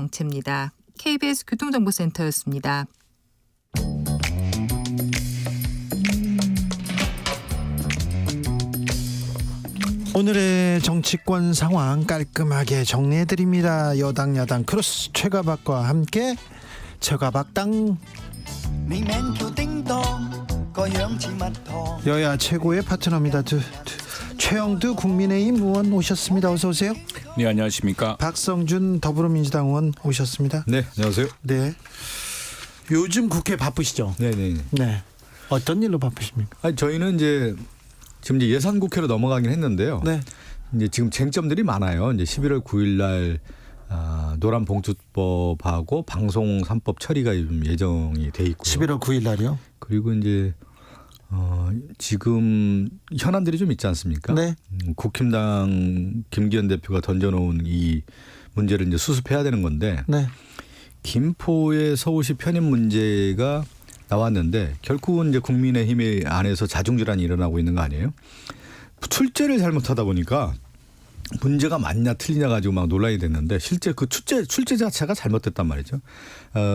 정체입니다. KBS 교통정보센터였습니다. 오늘의 정치권 상황 깔끔하게 정리해드립니다. 여당 야당 크로스 최가박과 함께 최가박당. 여야 최고의 파트너입니다. 최영두 국민의힘 의원 오셨습니다. 어서 오세요. 네, 안녕하십니까. 박성준 더불어민주당 의원 오셨습니다. 네, 안녕하세요. 네. 요즘 국회 바쁘시죠? 네네. 네. 어떤 일로 바쁘십니까? 아니, 저희는 이제 지금 이제 예산 국회로 넘어가긴 했는데요. 네. 이제 지금 쟁점들이 많아요. 이제 11월 9일 날 노란봉투법하고 방송 3법 처리가 예정이 돼 있고요. 11월 9일 날이요? 그리고 이제 지금 현안들이 좀 있지 않습니까? 네. 국힘당 김기현 대표가 던져놓은 이 문제를 이제 수습해야 되는 건데 네. 김포의 서울시 편입 문제가 나왔는데 결국은 이제 국민의힘의 안에서 자중질환이 일어나고 있는 거 아니에요? 출제를 잘못하다 보니까 문제가 맞냐 틀리냐 가지고 막 논란이 됐는데 실제 그 출제 자체가 잘못됐단 말이죠.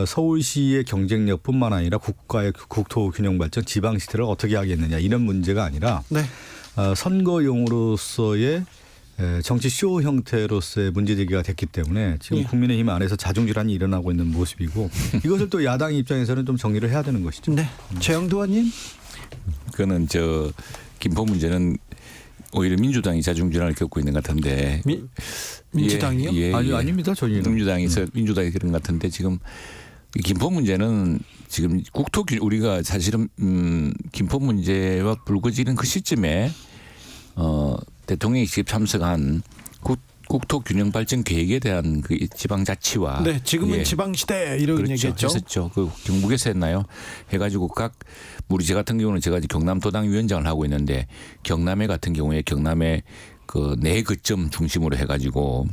서울시의 경쟁력뿐만 아니라 국가의 국토균형 발전, 지방 시대를 어떻게 하겠느냐 이런 문제가 아니라 네. 선거용으로서의 정치 쇼 형태로서의 문제 제기가 됐기 때문에 지금 예. 국민의힘 안에서 자중질환이 일어나고 있는 모습이고 이것을 또 야당 입장에서는 좀 정리를 해야 되는 것이죠. 네. 최영두 의원님. 그거는 김포 문제는 오히려 민주당이 자중질환을 겪고 있는 것 같은데. 민주당이요? 예, 아니, 예. 아닙니다. 저희는. 민주당이 그런 것 같은데 지금 이 김포 문제는 지금 우리가 사실은 김포 문제와 불거지는 그 시점에 대통령이 직접 참석한 국토균형 발전 계획에 대한 그 지방자치와 네, 지금은 예. 지방시대 이런 그렇죠. 얘기했죠. 했었죠. 그 경북에서 했나요? 해가지고 우리 제 같은 경우는 제가 경남도당 위원장을 하고 있는데 경남에 같은 경우에 경남의 그 네 거점 중심으로 해가지고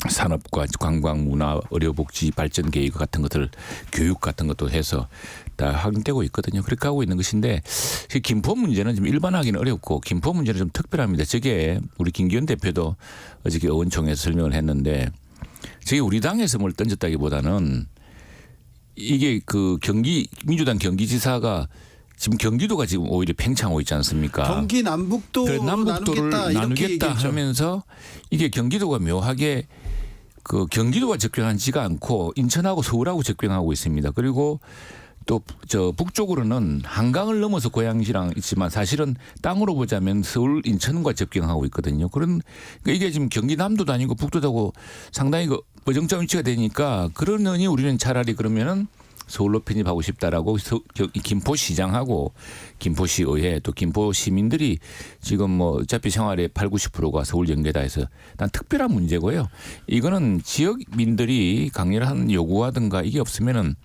산업과 관광, 문화, 의료복지 발전 계획 같은 것들, 교육 같은 것도 해서 다 확인되고 있거든요. 그렇게 하고 있는 것인데 김포 문제는 좀 일반화하기는 어렵고 김포 문제는 좀 특별합니다. 저게 우리 김기현 대표도 어저께 의원총회에서 설명을 했는데 저게 우리 당에서 뭘 던졌다기보다는 이게 그 민주당 경기지사가 지금 경기도가 지금 오히려 팽창하고 있지 않습니까? 경기 남북도를 나누겠다 하면서 이게 경기도가 묘하게 그 경기도가 접경하지가 않고 인천하고 서울하고 접경하고 있습니다. 그리고 또 북쪽으로는 한강을 넘어서 고양시랑 있지만 사실은 땅으로 보자면 서울 인천과 접경하고 있거든요. 그러니까 이게 지금 경기남도도 아니고 북도도 하고 상당히 그 어정쩡한 위치가 되니까 그러느니 우리는 차라리 그러면은 서울로 편입하고 싶다라고 김포시장하고 김포시의회 또 김포 시민들이 지금 뭐 어차피 생활의 80~90%가 서울 연계다 해서 난 특별한 문제고요. 이거는 지역민들이 강렬한 요구하든가 이게 없으면은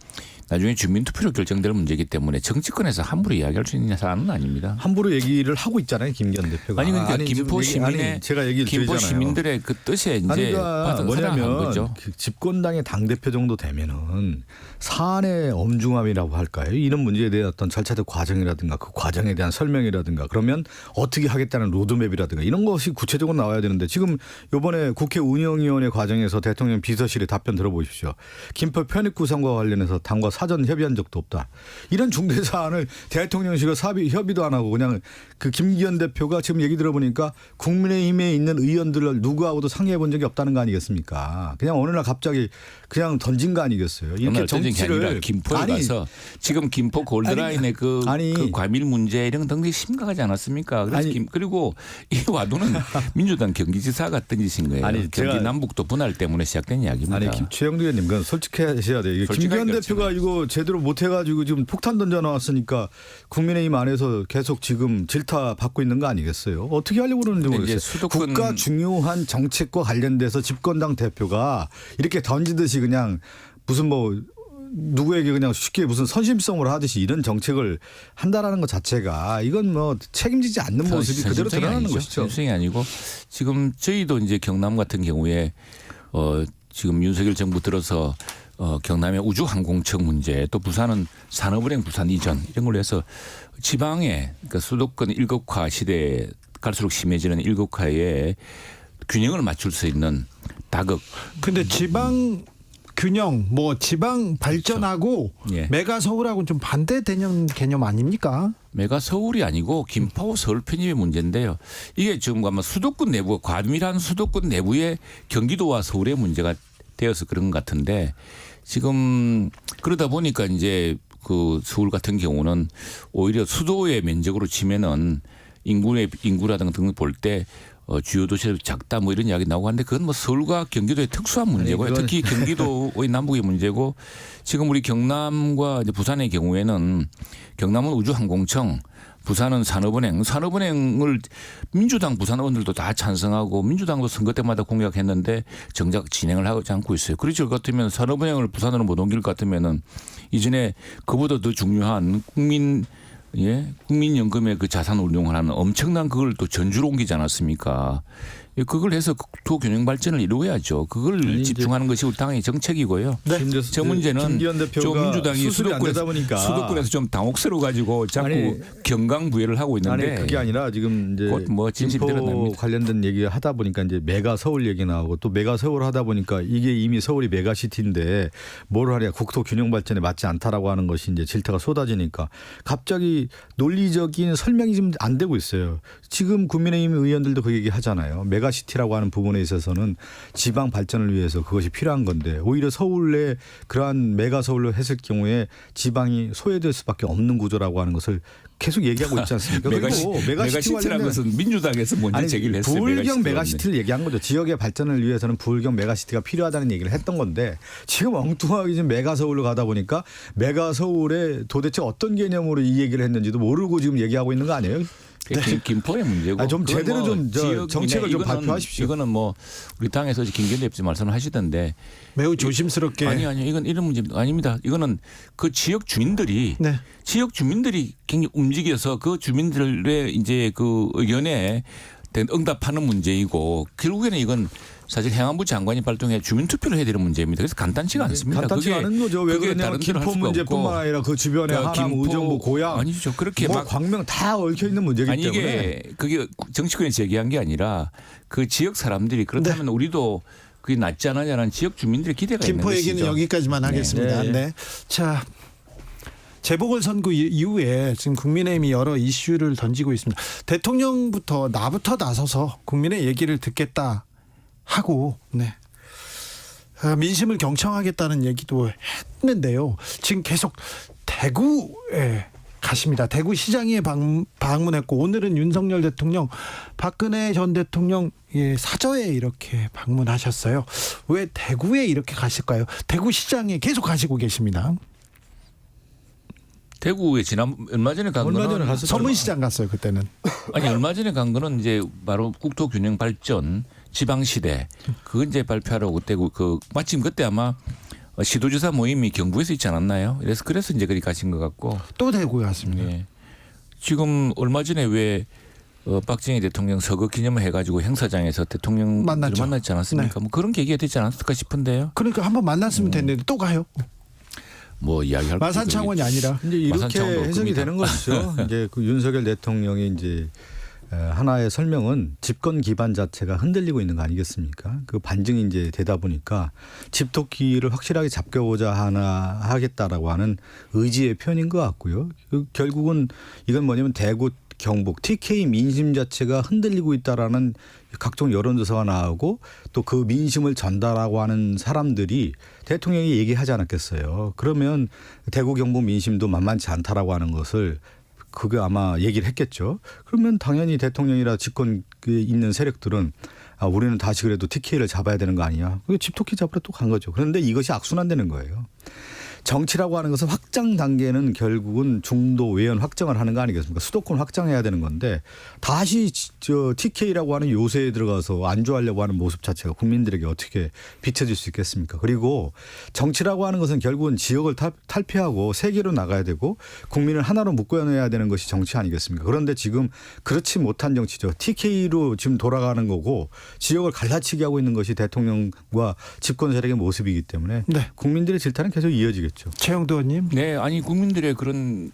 나중에 주민투표로 결정될 문제이기 때문에 정치권에서 함부로 이야기할 수 있는 사안은 아닙니다. 함부로 얘기를 하고 있잖아요, 김기현 대표가. 아니 그러니까 김포 시민의 제가 얘기를 김포 드리잖아요. 시민들의 그 뜻에 이제 그러니까 뭐냐면 거죠. 그 집권당의 당 대표 정도 되면은 사안의 엄중함이라고 할까요? 이런 문제에 대한 어떤 절차적 과정이라든가 그 과정에 대한 설명이라든가 그러면 어떻게 하겠다는 로드맵이라든가 이런 것이 구체적으로 나와야 되는데 지금 이번에 국회 운영위원회 과정에서 대통령 비서실의 답변 들어보십시오. 김포 편입 구성과 관련해서 당과 사전 협의한 적도 없다. 이런 중대 사안을 대통령실과 협의도 안 하고 그냥 그 김기현 대표가 지금 얘기 들어보니까 국민의힘에 있는 의원들을 누구하고도 상의해 본 적이 없다는 거 아니겠습니까? 그냥 어느 날 갑자기 그냥 던진 거 아니겠어요? 이렇게 정치를 김포에 가서 지금 김포 골드라인의 그 과밀 문제 이런 건 굉장히 심각하지 않았습니까? 그리고 이 와도는 민주당 경기지사 같은 짓인 거예요. 경기 남북도 분할 때문에 시작된 이야기입니다. 아니 최영두 의원님 그건 솔직하셔야 돼요. 김기현 대표가 이거 제대로 못해가지고 지금 폭탄 던져 나왔으니까 국민의힘 안에서 계속 지금 질타 받고 있는 거 아니겠어요? 어떻게 하려고 그러는지 모르겠어요. 국가 중요한 정책과 관련돼서 집권당 대표가 이렇게 던지듯이 그냥 무슨 뭐 누구에게 그냥 쉽게 무슨 선심성으로 하듯이 이런 정책을 한다라는 것 자체가 이건 뭐 책임지지 않는 모습이 그대로 드러나는 것이죠. 선심성이 아니고 지금 저희도 이제 경남 같은 경우에 지금 윤석열 정부 들어서 경남의 우주항공청 문제 또 부산은 산업은행 부산 이전 이런 걸로 해서 지방에 그러니까 수도권 일극화 시대에 갈수록 심해지는 일극화에 균형을 맞출 수 있는 다극. 근데 지방 균형, 뭐 지방 발전하고 예. 메가 서울하고는 좀 반대 개념 아닙니까? 메가 서울이 아니고 김포 서울 편입의 문제인데요. 이게 지금 아마 수도권 내부 과밀한 수도권 내부의 경기도와 서울의 문제가 되어서 그런 것 같은데 지금 그러다 보니까 이제 그 서울 같은 경우는 오히려 수도의 면적으로 치면은 인구라든가 등을 볼 때 주요 도시가 작다 뭐 이런 이야기 나오고 하는데 그건 뭐 서울과 경기도의 특수한 문제고요. 특히 경기도의 남북의 문제고 지금 우리 경남과 이제 부산의 경우에는 경남은 우주항공청, 부산은 산업은행을 민주당 부산 의원들도 다 찬성하고 민주당도 선거 때마다 공약했는데 정작 진행을 하지 않고 있어요. 그렇죠. 그 같으면 산업은행을 부산으로 못 옮길 것 같으면은 이전에 그보다 더 중요한 국민연금의 그 자산 운용을 하는 엄청난 그걸 또 전주로 옮기지 않았습니까? 그걸 해서 국토 균형 발전을 이루어야죠. 그걸 집중하는 것이 우리 당의 정책이고요. 네. 저 문제는 좀 민주당이 수도권에서 좀 당혹스러워 가지고 자꾸 경강부회를 하고 있는데 그게 아니라 지금 이제 뭐 진실이 김포 드러납니다. 관련된 얘기 하다 보니까 이제 메가 서울 얘기 나오고 또 메가 서울 하다 보니까 이게 이미 서울이 메가시티인데 뭘 하냐 국토 균형 발전에 맞지 않다라고 하는 것이 이제 질타가 쏟아지니까 갑자기 논리적인 설명이 좀 안 되고 있어요. 지금 국민의힘 의원들도 그 얘기 하잖아요. 메가시티라고 하는 부분에 있어서는 지방 발전을 위해서 그것이 필요한 건데 오히려 서울에 그러한 메가 서울로 했을 경우에 지방이 소외될 수밖에 없는 구조라고 하는 것을 계속 얘기하고 있지 않습니까? 그리고 메가시티라는 것은 민주당에서 먼저 제기를 했어요. 부울경 메가시티를 얘기한 거죠. 지역의 발전을 위해서는 부울경 메가시티가 필요하다는 얘기를 했던 건데 지금 엉뚱하게 지금 메가 서울로 가다 보니까 메가 서울에 도대체 어떤 개념으로 이 얘기를 했는지도 모르고 지금 얘기하고 있는 거 아니에요? 네. 김포의 문제고. 좀 제대로 좀 정책을 좀 발표하십시오. 이거는 뭐 우리 당에서 김기현 대표 말씀을 하시던데 매우 조심스럽게. 아니요. 이건 이런 문제 아닙니다. 이거는 그 지역 주민들이 굉장히 움직여서 그 주민들의 이제 그 의견에 응답하는 문제이고 결국에는 이건 사실 행안부 장관이 발동해 주민투표를 해야 되는 문제입니다. 그래서 간단치가 않습니다. 간단치 않은 거죠. 왜 그러냐면 김포 문제뿐만 아니라 그 주변에 하남, 의정부, 고양 아니죠. 그렇게 뭐 막 광명 다 얽혀 있는 문제이기 때문에. 이게 그게 정치권에서 제기한 게 아니라 그 지역 사람들이 그렇다면 우리도 그게 낫지 않느냐는 지역 주민들의 기대가 있는 김포 것이죠. 얘기는 여기까지만 하겠습니다. 네. 자. 재보궐선거 이후에 지금 국민의힘이 여러 이슈를 던지고 있습니다. 대통령부터 나부터 나서서 국민의 얘기를 듣겠다 하고 민심을 경청하겠다는 얘기도 했는데요. 지금 계속 대구에 가십니다. 대구시장에 방문했고 오늘은 윤석열 대통령, 박근혜 전 대통령 사저에 이렇게 방문하셨어요. 왜 대구에 이렇게 가실까요? 대구시장에 계속 가시고 계십니다. 대구에 얼마 전에 간 거는 서문시장 갔어요 그때는. 아니 얼마 전에 간 거는 이제 바로 국토균형 발전 지방시대 그거 이제 발표하러 그때 마침 그때 아마 시도지사 모임이 경부에서 있지 않았나요? 그래서 이제 그리 가신 것 같고 또 대구에 갔습니다. 네. 지금 얼마 전에 왜 박정희 대통령 서거 기념을 해가지고 행사장에서 대통령 만났지 않았습니까? 네. 뭐 그런 계기가 되지 않았을까 싶은데요. 그러니까 한번 만났으면 됐는데 또 가요. 뭐 이야기할 마산 창원이 아니라 이제 이렇게 해석이 되는 것이죠. 이제 그 윤석열 대통령이 이제 하나의 설명은 집권 기반 자체가 흔들리고 있는 거 아니겠습니까? 그 반증이 이제 되다 보니까 집토끼를 확실하게 잡고자 하겠다라고 하는 의지의 표현인 것 같고요. 결국은 이건 뭐냐면 대구 경북 TK 민심 자체가 흔들리고 있다라는 각종 여론조사가 나오고 또 그 민심을 전달하고 하는 사람들이 대통령이 얘기하지 않았겠어요. 그러면 대구 경북 민심도 만만치 않다라고 하는 것을 그게 아마 얘기를 했겠죠. 그러면 당연히 대통령이라 집권에 있는 세력들은 우리는 다시 그래도 TK를 잡아야 되는 거 아니냐. 집토끼 잡으러 또 간 거죠. 그런데 이것이 악순환되는 거예요. 정치라고 하는 것은 확장 단계는 결국은 중도 외연 확장을 하는 거 아니겠습니까? 수도권 확장해야 되는 건데 다시 TK라고 하는 요새에 들어가서 안주하려고 하는 모습 자체가 국민들에게 어떻게 비춰질 수 있겠습니까? 그리고 정치라고 하는 것은 결국은 지역을 탈피하고 세계로 나가야 되고 국민을 하나로 묶어내야 되는 것이 정치 아니겠습니까? 그런데 지금 그렇지 못한 정치죠. TK로 지금 돌아가는 거고 지역을 갈라치기 하고 있는 것이 대통령과 집권 세력의 모습이기 때문에 국민들의 질타는 계속 이어지겠죠. 최영도 의원님. 네, 아니 국민들의 그런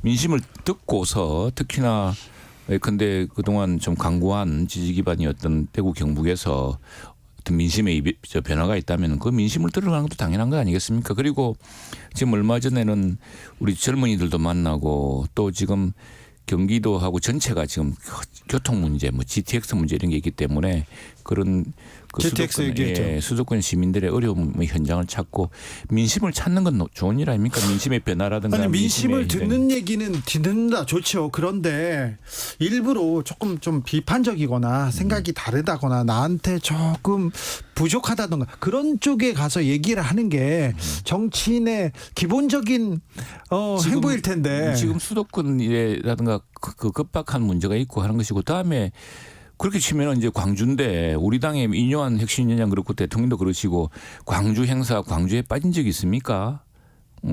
민심을 듣고서 특히나 근데 그동안 좀 강고한 지지 기반이었던 대구 경북에서 어떤 민심의 변화가 있다면 그 민심을 들어가는 것도 당연한 거 아니겠습니까? 그리고 지금 얼마 전에는 우리 젊은이들도 만나고 또 지금 경기도하고 전체가 지금 교통 문제, 뭐 GTX 문제 이런 게 있기 때문에 그런 그 GTX 얘기했죠. 수도권 시민들의 어려움의 현장을 찾고 민심을 찾는 건 좋은 일 아닙니까? 민심의 변화라든가. 아니 민심을 민심의 듣는 얘기는 듣는다 좋죠. 그런데 일부러 조금 좀 비판적이거나 생각이 다르다거나 나한테 조금 부족하다던가 그런 쪽에 가서 얘기를 하는 게 정치인의 기본적인 행보일 텐데. 지금 수도권이라든가 그 급박한 문제가 있고 하는 것이고 다음에 그렇게 치면은 이제 광주인데 우리 당의 이뇨한 혁신위원장 그렇고 대통령도 그러시고 광주 행사 광주에 빠진 적이 있습니까?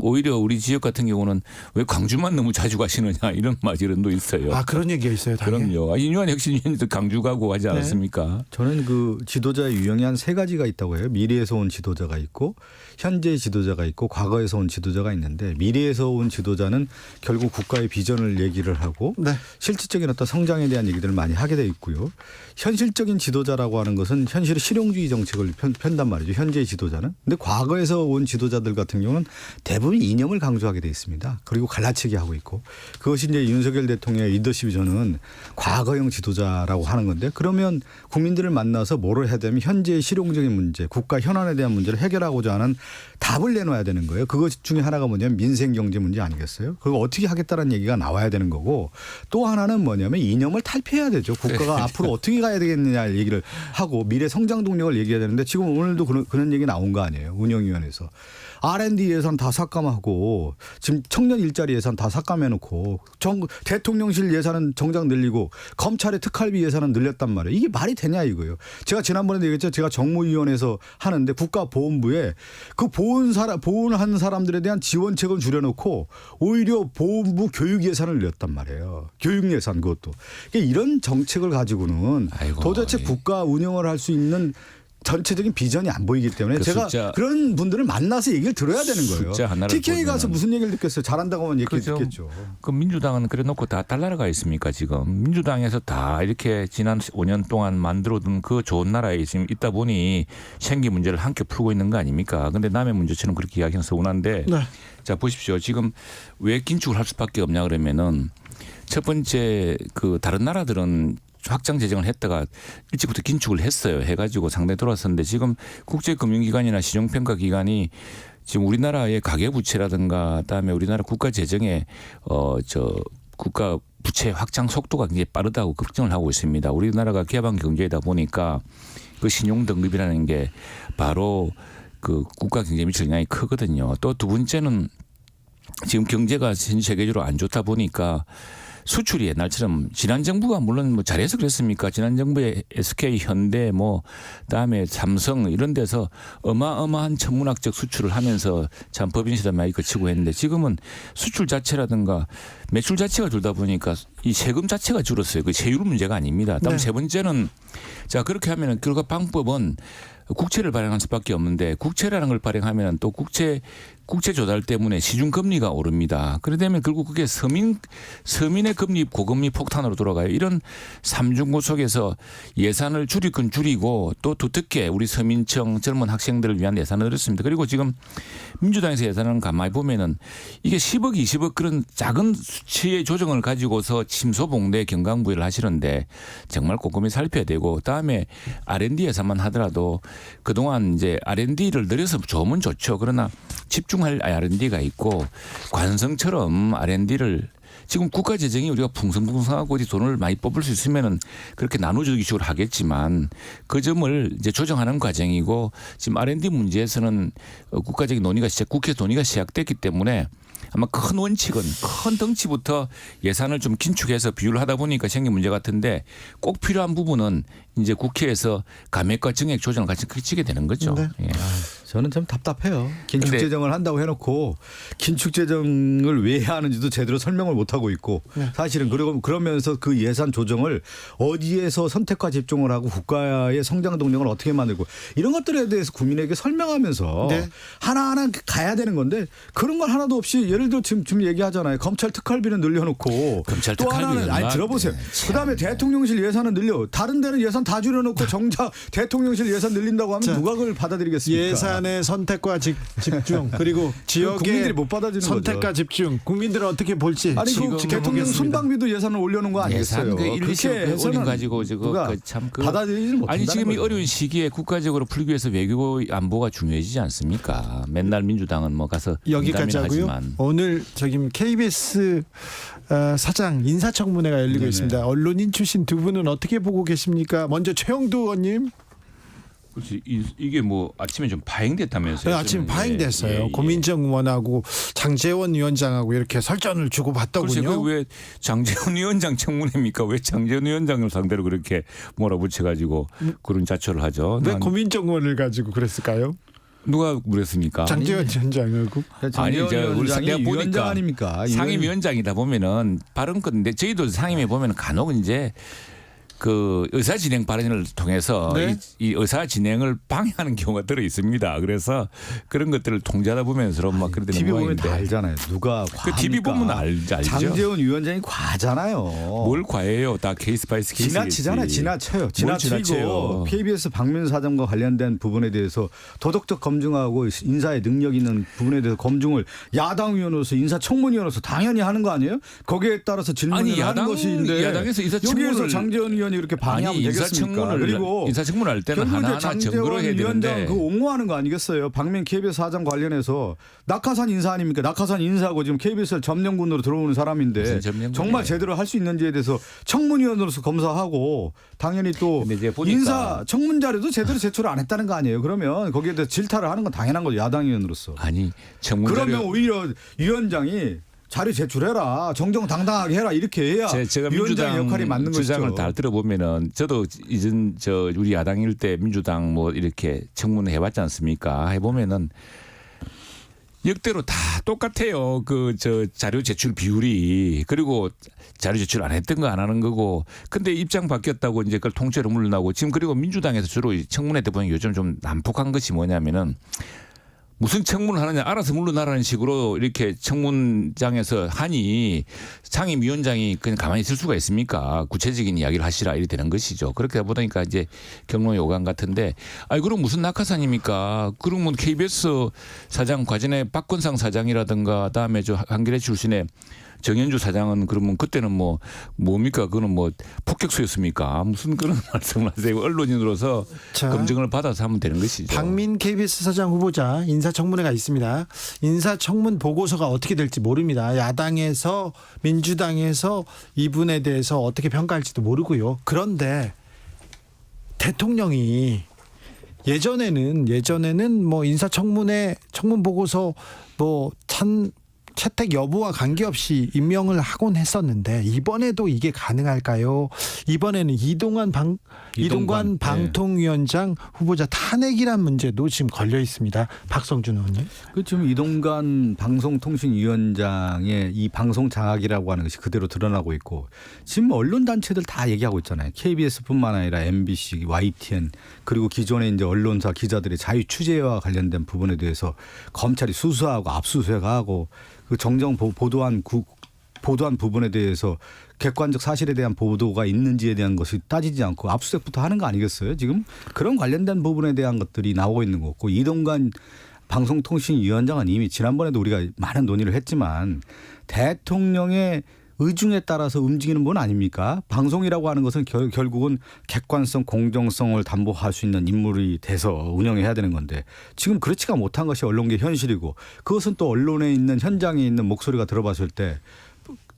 오히려 우리 지역 같은 경우는 왜 광주만 너무 자주 가시느냐 이런 말들도 있어요. 아 그런 얘기가 있어요. 당연히. 그럼요. 이뇨한 혁신위원장도 광주 가고 하지 않았습니까? 저는 그 지도자의 유형이 한 3가지가 있다고 해요. 미래에서 온 지도자가 있고 현재 지도자가 있고 과거에서 온 지도자가 있는데 미래에서 온 지도자는 결국 국가의 비전을 얘기를 하고 네. 실질적인 어떤 성장에 대한 얘기들을 많이 하게 돼 있고요. 현실적인 지도자라고 하는 것은 현실의 실용주의 정책을 편단 말이죠. 현재의 지도자는. 근데 과거에서 온 지도자들 같은 경우는 대부분 이념을 강조하게 돼 있습니다. 그리고 갈라치기 하고 있고 그것이 이제 윤석열 대통령의 리더십이 저는 과거형 지도자라고 하는 건데 그러면 국민들을 만나서 뭐를 해야 되면 현재의 실용적인 문제, 국가 현안에 대한 문제를 해결하고자 하는 답을 내놔야 되는 거예요. 그것 중에 하나가 뭐냐면 민생 경제 문제 아니겠어요? 그거 어떻게 하겠다는 얘기가 나와야 되는 거고 또 하나는 뭐냐면 이념을 탈피해야 되죠. 국가가 앞으로 어떻게 가야 되겠느냐 얘기를 하고 미래 성장 동력을 얘기해야 되는데 지금 오늘도 그런 얘기 나온 거 아니에요. 운영위원회에서. R&D 예산 다 삭감하고 지금 청년 일자리 예산 다 삭감해놓고 대통령실 예산은 정작 늘리고 검찰의 특활비 예산은 늘렸단 말이에요. 이게 말이 되냐 이거예요. 제가 지난번에도 얘기했죠. 제가 정무위원회에서 하는데 국가보훈부에 그 보훈한 사람들에 대한 지원책을 줄여놓고 오히려 보훈부 교육 예산을 늘렸단 말이에요. 교육 예산 그것도. 그러니까 이런 정책을 가지고는 도대체 국가 운영을 할 수 있는 전체적인 비전이 안 보이기 때문에 제가 그런 분들을 만나서 얘기를 들어야 되는 거예요. TK 가서 무슨 얘기를 듣겠어요. 잘한다고 하면 얘기 듣겠죠. 그 민주당은 그래 놓고 다 딸 나라가 있습니까 지금. 민주당에서 다 이렇게 지난 5년 동안 만들어둔 그 좋은 나라에 지금 있다 보니 생기 문제를 함께 풀고 있는 거 아닙니까. 그런데 남의 문제처럼 그렇게 이야기하면 서운한데 네. 자 보십시오. 지금 왜 긴축을 할 수밖에 없냐 그러면은 첫 번째 그 다른 나라들은 확장 재정을 했다가 일찍부터 긴축을 했어요. 해가지고 상당히 돌아섰는데 지금 국제금융기관이나 시정평가기관이 지금 우리나라의 가계부채라든가 그다음에 우리나라 국가 재정의 국가 부채 확장 속도가 굉장히 빠르다고 걱정을 하고 있습니다. 우리나라가 개방 경제이다 보니까 그 신용 등급이라는 게 바로 그 국가 경제에 미칠 영향이 크거든요. 또 두 번째는 지금 경제가 전 세계적으로 안 좋다 보니까 수출이 옛날처럼 지난 정부가 물론 뭐 잘해서 그랬습니까? 지난 정부의 SK, 현대 뭐 그다음에 삼성 이런 데서 어마어마한 천문학적 수출을 하면서 참 법인 시대 많이 거치고 했는데 지금은 수출 자체라든가 매출 자체가 줄다 보니까 이 세금 자체가 줄었어요. 그 세율 문제가 아닙니다. 다음 세 번째는 자 그렇게 하면은 결과 방법은 국채를 발행할 수밖에 없는데 국채라는 걸 발행하면 또 국채 조달 때문에 시중 금리가 오릅니다. 그러다면 결국 그게 서민의 금리 고금리 폭탄으로 돌아가요. 이런 삼중고 속에서 예산을 줄일 건 줄이고 또 두텁게 우리 서민층 젊은 학생들을 위한 예산을 늘렸습니다. 그리고 지금 민주당에서 예산을 가만히 보면은 이게 10억 20억 그런 작은 수치의 조정을 가지고서 침소봉대 경강부회를 하시는데 정말 꼼꼼히 살펴야 되고 그다음에 R&D 예산만 하더라도 그동안 이제 R&D를 늘려서 좋으면 좋죠. 그러나 집중할 R&D가 있고 관성처럼 R&D를 지금 국가 재정이 우리가 풍성풍성하고 어디 돈을 많이 뽑을 수 있으면은 그렇게 나눠주기 식으로 하겠지만 그 점을 이제 조정하는 과정이고 지금 R&D 문제에서는 국가적인 논의가 국회 논의가 시작됐기 때문에 아마 큰 원칙은 큰 덩치부터 예산을 좀 긴축해서 비율을 하다 보니까 생긴 문제 같은데 꼭 필요한 부분은 이제 국회에서 감액과 증액 조정을 같이 그치게 되는 거죠. 네. 예. 저는 참 답답해요. 긴축 재정을 한다고 해놓고 긴축 재정을 왜 하는지도 제대로 설명을 못 하고 있고 사실은 그러면서 그 예산 조정을 어디에서 선택과 집중을 하고 국가의 성장 동력을 어떻게 만들고 이런 것들에 대해서 국민에게 설명하면서 하나하나 가야 되는 건데 그런 걸 하나도 없이 예를 들어 지금 얘기하잖아요. 검찰 특활비는 늘려놓고 검찰 또 특활비 하나는 얼마? 들어보세요. 네, 그다음에 대통령실 예산은 늘려. 다른 데는 예산 다 줄여놓고 정작 대통령실 예산 늘린다고 하면 자, 누가 그걸 받아들이겠습니까? 예산의 선택과 집중 그리고 지역의 국민들이 못 받아주는 선택과 거죠. 집중 국민들은 어떻게 볼지 아니 그 지금 대통령 순방비도 예산을 올려놓은 거 아니겠어요? 예산 그 1, 2억 올린 가지고 누가 참그 받아들이지 못한다는 아니 지금 이 거죠. 어려운 시기에 국가적으로 풀기 위해서 외교 안보가 중요해지지 않습니까? 맨날 민주당은 뭐 가서 여기까지 하고요. 하지만. 오늘 저기 KBS 사장 인사청문회가 열리고 네네. 있습니다. 언론인 출신 두 분은 어떻게 보고 계십니까? 먼저 최영두 의원님. 그렇지. 이게 뭐 아침에 좀 파행됐다면서요? 네, 아침 파행됐어요. 예, 예. 고민정 의원하고 장제원 위원장하고 이렇게 설전을 주고 글쎄 받더군요. 그왜 장재원 위원장 청문회입니까? 왜 장재원 위원장을 상대로 그렇게 몰아붙여가지고 그런 자초를 하죠? 왜 고민정 의원을 가지고 그랬을까요? 누가 그랬습니까? 장제원 위원장하고. 장재원 우리 위원장이 내가 보니까 위원장 아닙니까? 상임위원장이다 보면은 발언 건데 저희도 상임위에 보면은 간혹 이제 그 의사 진행 발언을 통해서 네. 이 의사 진행을 방해하는 경우가 들어 있습니다. 그래서 그런 것들을 통제하다 보면 서로 막 그러는 TV 보면 다 모양인데. 알잖아요. 누가 그 TV 보면 알죠. 장재원 위원장이 과잖아요. 뭘 과해요? 다 케이스 바이스 케이스. 지나치잖아요. 지나쳐요. 지나치고 지나쳐요? KBS 박민 사장과 관련된 부분에 대해서 도덕적 검증하고 인사에 능력 있는 부분에 대해서 검증을 야당 의원으로서 인사청문위원으로서 당연히 하는 거 아니에요? 거기에 따라서 질문을 아니, 하는 것인데 야당에서 여기에서 인사청문을 장재원 의원이 이렇게 방해하면 아니 되겠습니까? 그리고 인사청문을 할 때는 결국 이제 하나하나 증거로 장재원 해야 위원장 되는데. 그 옹호하는 거 아니겠어요? 박민 KBS 사장 관련해서 낙하산 인사 아닙니까? 낙하산 인사하고 지금 KBS 점령군으로 들어오는 사람인데 무슨 점령군이에요? 정말 제대로 할 수 있는지에 대해서 청문위원으로서 검사하고 당연히 또 근데 이제 보니까 인사 청문 자료도 제대로 제출을 안 했다는 거 아니에요? 그러면 거기에 대해서 질타를 하는 건 당연한 거죠. 야당 의원으로서. 아니 청문 그러면 자료 오히려 위원장이 자료 제출해라. 정정당당하게 해라. 이렇게 해야 제가 위원장의 민주당 역할이 맞는 주장을 것이죠. 다 들어보면은 저도 이전 우리 야당일 때 민주당 뭐 이렇게 청문회 해봤지 않습니까? 해보면은 역대로 다 똑같아요. 그 자료 제출 비율이. 그리고 자료 제출 안 했던 거 안 하는 거고. 근데 입장 바뀌었다고 이제 그걸 통째로 물러나고 지금 그리고 민주당에서 주로 이 청문회 때 보면 요즘 좀 난폭한 것이 뭐냐면은 무슨 청문을 하느냐 알아서 물러나라는 식으로 이렇게 청문장에서 하니 상임위원장이 그냥 가만히 있을 수가 있습니까? 구체적인 이야기를 하시라 이렇게 되는 것이죠. 그렇게 보니까 이제 경로 요강 같은데 아니 그럼 무슨 낙하산입니까? 그러면 KBS 사장 과전에 박건상 사장이라든가 그다음에 저 한겨레 출신의 정현주 사장은 그러면 그때는 뭡니까? 그거는 폭격수였습니까? 무슨 그런 말씀을 하세요. 언론인으로서 자, 검증을 받아서 하면 되는 것이죠. 박민 KBS 사장 후보자 인사청문회가 있습니다. 인사청문 보고서가 어떻게 될지 모릅니다. 야당에서 민주당에서 이분에 대해서 어떻게 평가할지도 모르고요. 그런데 대통령이 예전에는 인사청문회 청문 보고서 채택 여부와 관계없이 임명을 하곤 했었는데 이번에도 이게 가능할까요? 이번에는 이동관 방통위원장 후보자 탄핵이란 문제도 지금 걸려 있습니다. 박성준 의원님. 그 지금 이동관 방송통신위원장의 이 방송 장악이라고 하는 것이 그대로 드러나고 있고 지금 언론 단체들 다 얘기하고 있잖아요. KBS뿐만 아니라 MBC, YTN 그리고 기존의 이제 언론사 기자들의 자유 취재와 관련된 부분에 대해서 검찰이 수사하고 압수수색하고 그 정정 보도한 부분에 대해서 객관적 사실에 대한 보도가 있는지에 대한 것이 따지지 않고 압수수색부터 하는 거 아니겠어요? 지금 그런 관련된 부분에 대한 것들이 나오고 있는 거고 이동관 방송통신위원장은 이미 지난번에도 우리가 많은 논의를 했지만 대통령의 의중에 따라서 움직이는 분 아닙니까? 방송이라고 하는 것은 결국은 객관성, 공정성을 담보할 수 있는 인물이 돼서 운영해야 되는 건데 지금 그렇지가 못한 것이 언론계 현실이고 그것은 또 언론에 있는 현장에 있는 목소리가 들어봤을 때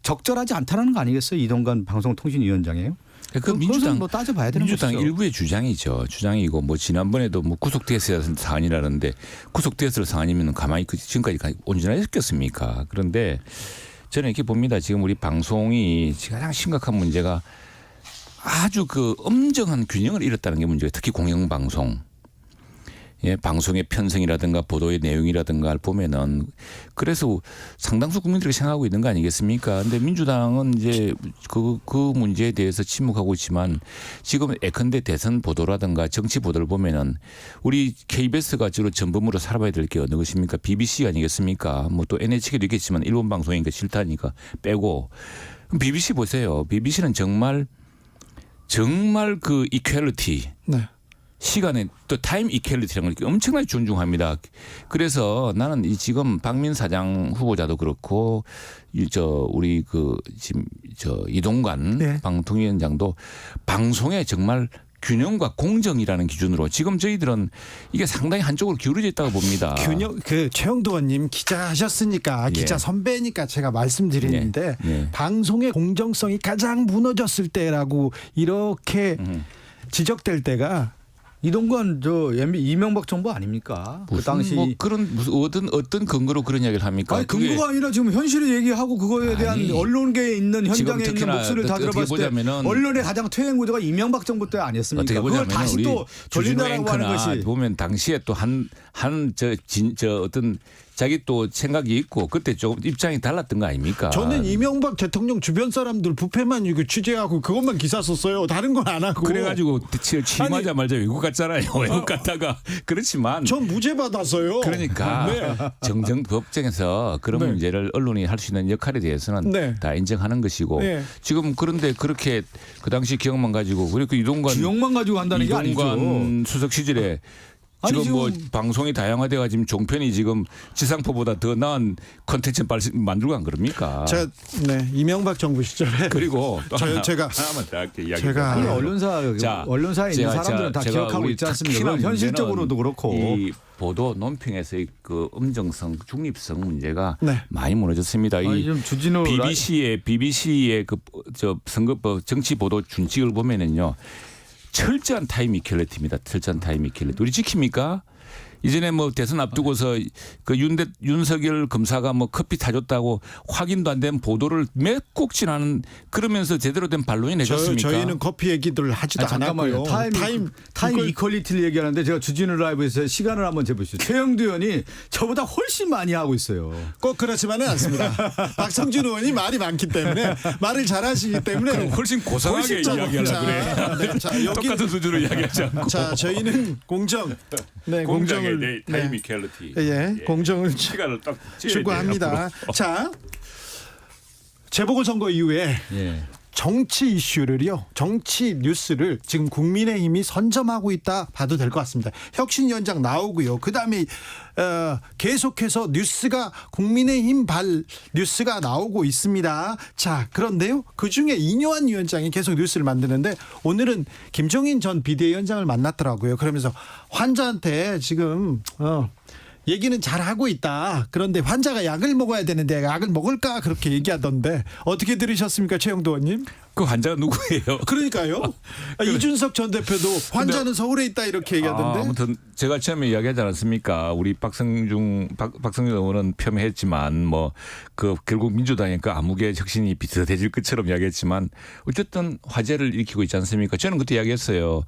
적절하지 않다는 거 아니겠어요? 이동관 방송통신위원장이에요. 그 민주당 뭐 따져봐야 되는 민주당 것이죠. 일부의 주장이죠. 주장이고 지난번에도 구속됐어야 하는 사안이라는데 구속됐을 사안이면 가만히 지금까지 온전하게 했겠습니까? 그런데 저는 이렇게 봅니다. 지금 우리 방송이 가장 심각한 문제가 아주 엄정한 균형을 잃었다는 게 문제예요. 특히 공영방송. 예, 방송의 편성이라든가 보도의 내용이라든가 보면은 그래서 상당수 국민들이 생각하고 있는 거 아니겠습니까? 근데 민주당은 이제 그 문제에 대해서 침묵하고 있지만 지금 예컨대 대선 보도라든가 정치 보도를 보면은 우리 KBS가 주로 전범으로 살아봐야 될 게 어느 것입니까? BBC 아니겠습니까? 뭐 또 NHK도 있겠지만 일본 방송이니까 싫다니까 빼고 BBC 보세요. BBC는 정말 그 이퀄리티. 네. 시간에 또 타임 이퀄리티라는 걸 엄청나게 존중합니다. 그래서 나는 이 지금 박민 사장 후보자도 그렇고 우리 지금 이동관 네. 방통위원장도 방송에 정말 균형과 공정이라는 기준으로 지금 저희들은 이게 상당히 한쪽으로 기울어져 있다고 봅니다. 균형 최영도 의원님 기자 하셨으니까 기자 선배니까 제가 말씀드리는데 방송의 공정성이 가장 무너졌을 때라고 이렇게 지적될 때가 이동관 이명박 정부 아닙니까? 그 당시 뭐 그런 무슨 어떤 근거로 그런 이야기를 합니까? 아니 근거가 아니라 지금 현실을 얘기하고 그거에 대한 언론계에 있는 현장에 있는 목소리를 다 들어봤을 때 언론의 가장 퇴행 구조가 이명박 정부 때 아니었습니까? 어떻게 그걸 보자면 다시 우리 또 돌린다라고 하는 것이 보면 당시에 또 어떤 자기 또 생각이 있고 그때 조금 입장이 달랐던 거 아닙니까? 저는 이명박 대통령 주변 사람들 부패만 이거 취재하고 그것만 기사 썼어요. 다른 건 안 하고. 그래가지고 취임하자마자 외국 갔잖아요. 외국 갔다가 그렇지만 전 무죄 받았어요. 그러니까 법정에서 그런 네. 문제를 언론이 할 수 있는 역할에 대해서는 네. 다 인정하는 것이고 지금 그런데 그렇게 그 당시 기억만 가지고 그리고 이동관 기억만 가지고 한다는 게 아니죠. 이동관 수석 시절에 지금 뭐 방송이 다양화돼가 지금 종편이 지금 지상포보다 더 나은 콘텐츠 만들고 안 그럽니까? 제가 이명박 정부 시절에 그리고 또 제가 하나만 더 할게요. 이야기. 제가 언론사에 있는 사람들은 다 기억하고 있지 않습니까? 현실적으로도 그렇고 이 보도 논평에서의 그 엄정성, 중립성 문제가 네. 많이 무너졌습니다. 이 주진우 BBC의 선거법 정치 보도 준칙을 보면은요. 철저한 타임 이퀄리티입니다. 철저한 타임 이퀄리티. 우리 지킵니까? 이전에 뭐 대선 앞두고서 그 윤석열 검사가 뭐 커피 타줬다고 확인도 안 된 보도를 몇 곡 지나는 그러면서 제대로 된 반론이 내줬습니까? 저희는 커피 얘기들 하지도 않았고요. 타임 이퀄리티를 얘기하는데 제가 주진우 라이브에서 시간을 한번 재보시죠. 최영두 의원이 저보다 훨씬 많이 하고 있어요. 꼭 그렇지만은 않습니다. 박성준 의원이 말이 많기 때문에 말을 잘하시기 때문에 훨씬 고상하게 이야기하려고 그래. 똑같은 수준으로 이야기하지 않고. 자, 저희는 공정을 타임 이퀄리티. 공정을 시간을 딱 추구합니다. 자, 재보궐선거 이후에 정치 이슈를요, 정치 뉴스를 지금 국민의힘이 선점하고 있다 봐도 될 것 같습니다. 혁신위원장 나오고요. 그다음에 계속해서 뉴스가 국민의힘 발 뉴스가 나오고 있습니다. 자, 그런데요, 그중에 이뇨한 위원장이 계속 뉴스를 만드는데 오늘은 김종인 전 비대위원장을 만났더라고요. 그러면서 환자한테 지금 얘기는 잘 하고 있다. 그런데 환자가 약을 먹어야 되는데 약을 먹을까 그렇게 얘기하던데 어떻게 들으셨습니까, 최영도 의원님? 그 환자가 누구예요? 그러니까요. 이준석 전 대표도 환자는 서울에 있다 이렇게 얘기하던데. 아무튼 제가 처음에 이야기하지 않았습니까? 우리 박성준 의원은 폄훼했지만 뭐 그 결국 민주당의 그 암흑의 혁신이 비슷해질 것처럼 이야기했지만 어쨌든 화제를 일으키고 있지 않습니까? 저는 그때 이야기했어요.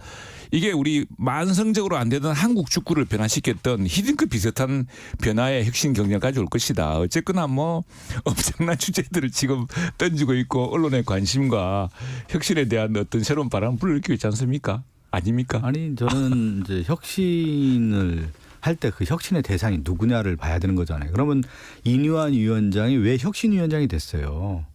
이게 우리 만성적으로 안 되던 한국 축구를 변화시켰던 히딩크 비슷한 변화의 혁신 경쟁을 가져올 것이다. 어쨌거나 뭐 엄청난 주제들을 지금 던지고 있고 언론의 관심과 혁신에 대한 어떤 새로운 바람을 불러일으키고 있지 않습니까? 아닙니까? 아니 저는 이제 혁신을 할 때 그 혁신의 대상이 누구냐를 봐야 되는 거잖아요. 그러면 이뇨한 위원장이 왜 혁신위원장이 됐어요?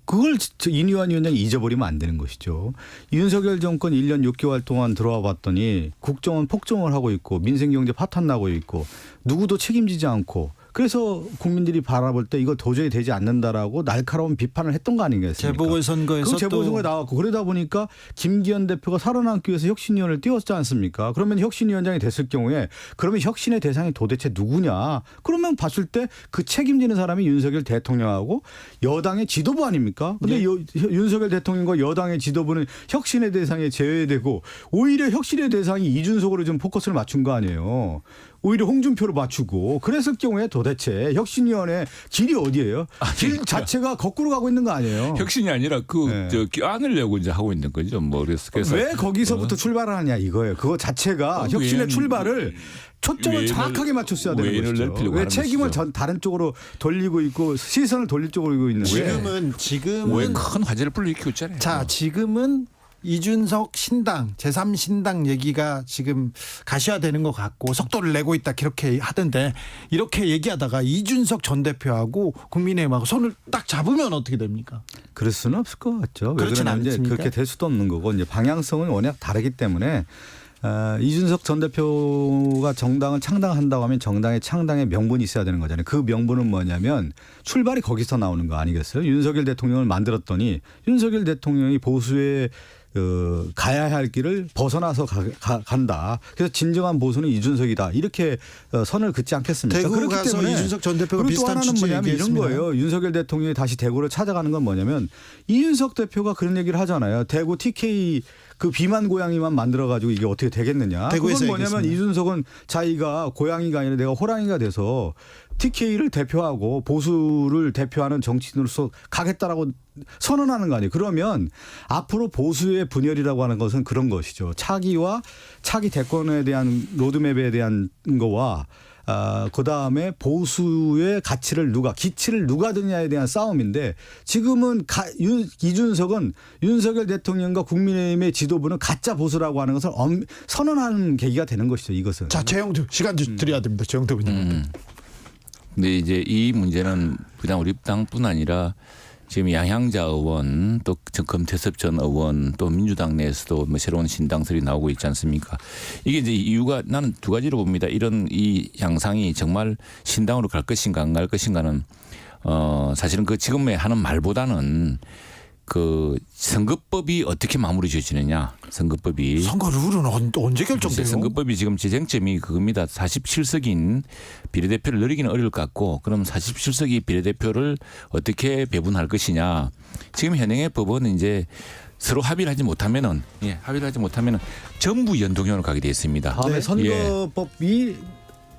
그걸 이뇨한 위원장이 잊어버리면 안 되는 것이죠. 윤석열 정권 1년 6개월 동안 들어와 봤더니 국정원 폭정을 하고 있고 민생경제 파탄 나고 있고 누구도 책임지지 않고 그래서 국민들이 바라볼 때 이거 도저히 되지 않는다라고 날카로운 비판을 했던 거 아니겠습니까? 재보궐선거에서 그 재보궐선거에 나왔고 그러다 보니까 김기현 대표가 살아남기 위해서 혁신위원을 띄웠지 않습니까? 그러면 혁신위원장이 됐을 경우에 그러면 혁신의 대상이 도대체 누구냐? 그러면 봤을 때 그 책임지는 사람이 윤석열 대통령하고 여당의 지도부 아닙니까? 근데 윤석열 대통령과 여당의 지도부는 혁신의 대상에 제외되고 오히려 혁신의 대상이 이준석으로 좀 포커스를 맞춘 거 아니에요. 오히려 홍준표를 맞추고 그랬을 경우에 도대체 혁신위원회 길이 어디예요? 길 자체가 거꾸로 가고 있는 거 아니에요? 혁신이 아니라 그 껴안을 내고 이제 하고 있는 거죠. 뭐 그래서 왜 거기서부터 출발하느냐 이거예요. 그거 자체가 혁신의 출발을 초점을 정확하게 맞췄어야 되는 외인을 것이죠. 넓히려고 왜 하는 책임을 것이죠. 다른 쪽으로 돌리고 있고 시선을 돌릴 쪽으로 이고 있는데 지금은 왜 큰 화제를 불러일으키고 있잖아요. 자, 지금은 이준석 신당, 제3신당 얘기가 지금 가시화되는 것 같고 속도를 내고 있다 그렇게 하던데 이렇게 얘기하다가 이준석 전 대표하고 국민의힘하고 손을 딱 잡으면 어떻게 됩니까? 그럴 수는 없을 것 같죠. 왜 그렇진 그러냐면 이제 않습니까? 그렇게 될 수도 없는 거고 이제 방향성은 워낙 다르기 때문에 이준석 전 대표가 정당을 창당한다고 하면 정당의 창당의 명분이 있어야 되는 거잖아요. 그 명분은 뭐냐면 출발이 거기서 나오는 거 아니겠어요? 윤석열 대통령을 만들었더니 윤석열 대통령이 보수의 가야 할 길을 벗어나서 간다. 그래서 진정한 보수는 이준석이다. 이렇게 선을 긋지 않겠습니까? 대구 그렇기 가서 때문에 이준석 전 대표가 그리고 또 비슷한 하나는 취지 뭐냐면 이런 얘기했습니다. 거예요. 윤석열 대통령이 다시 대구를 찾아가는 건 뭐냐면 이준석 대표가 그런 얘기를 하잖아요. 대구 TK 그 비만 고양이만 만들어가지고 이게 어떻게 되겠느냐. 대구에서 그건 뭐냐면 얘기했습니다. 이준석은 자기가 고양이가 아니라 내가 호랑이가 돼서 TK를 대표하고 보수를 대표하는 정치인으로서 가겠다라고 선언하는 거 아니에요. 그러면 앞으로 보수의 분열이라고 하는 것은 그런 것이죠. 차기와 차기 대권에 대한 로드맵에 대한 거와 그다음에 보수의 기치를 누가 드냐에 대한 싸움인데 지금은 이준석은 윤석열 대통령과 국민의힘의 지도부는 가짜 보수라고 하는 것을 선언하는 계기가 되는 것이죠. 이것은. 자, 재영도 시간 드려야 됩니다. 재영도 의원님. 근데 이제 이 문제는 그냥 우리 당뿐 아니라 지금 양향자 의원 또 금태섭 전 의원 또 민주당 내에서도 뭐 새로운 신당설이 나오고 있지 않습니까? 이게 이제 이유가 나는 두 가지로 봅니다. 이런 이 양상이 정말 신당으로 갈 것인가 안 갈 것인가는 사실은 그 지금에 하는 말보다는 그 선거법이 어떻게 마무리 지어지느냐. 선거법이. 선거 룰은 언제 결정돼요? 선거법이 지금 지쟁점이 그겁니다. 47석인 비례대표를 늘리기는 어려울 것 같고 그럼 47석이 비례대표를 어떻게 배분할 것이냐. 지금 현행의 법은 이제 서로 합의를 하지 못하면은 전부 연동형으로 가게 되어 있습니다. 다음에 예. 선거법이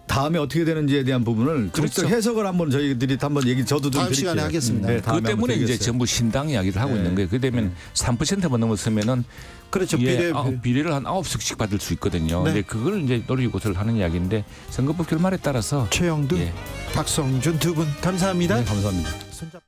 다음에 어떻게 되는지에 대한 부분을 그렇죠. 해석을 한번 저희들이 한번 얘기 저도 좀 다음 드릴게요. 시간에 하겠습니다. 네, 다음에 그것 때문에 한번 이제 드리겠어요. 전부 신당 이야기를 하고 네. 있는 거예요. 그렇게 되면 3%만 넘었으면은 그렇죠. 비례를 한 9석씩 받을 수 있거든요. 네. 근데 그걸 이제 노리고서를 하는 이야기인데 선거법 결말에 따라서 최영두, 예. 박성준 두 분 감사합니다. 네, 감사합니다. 손잡-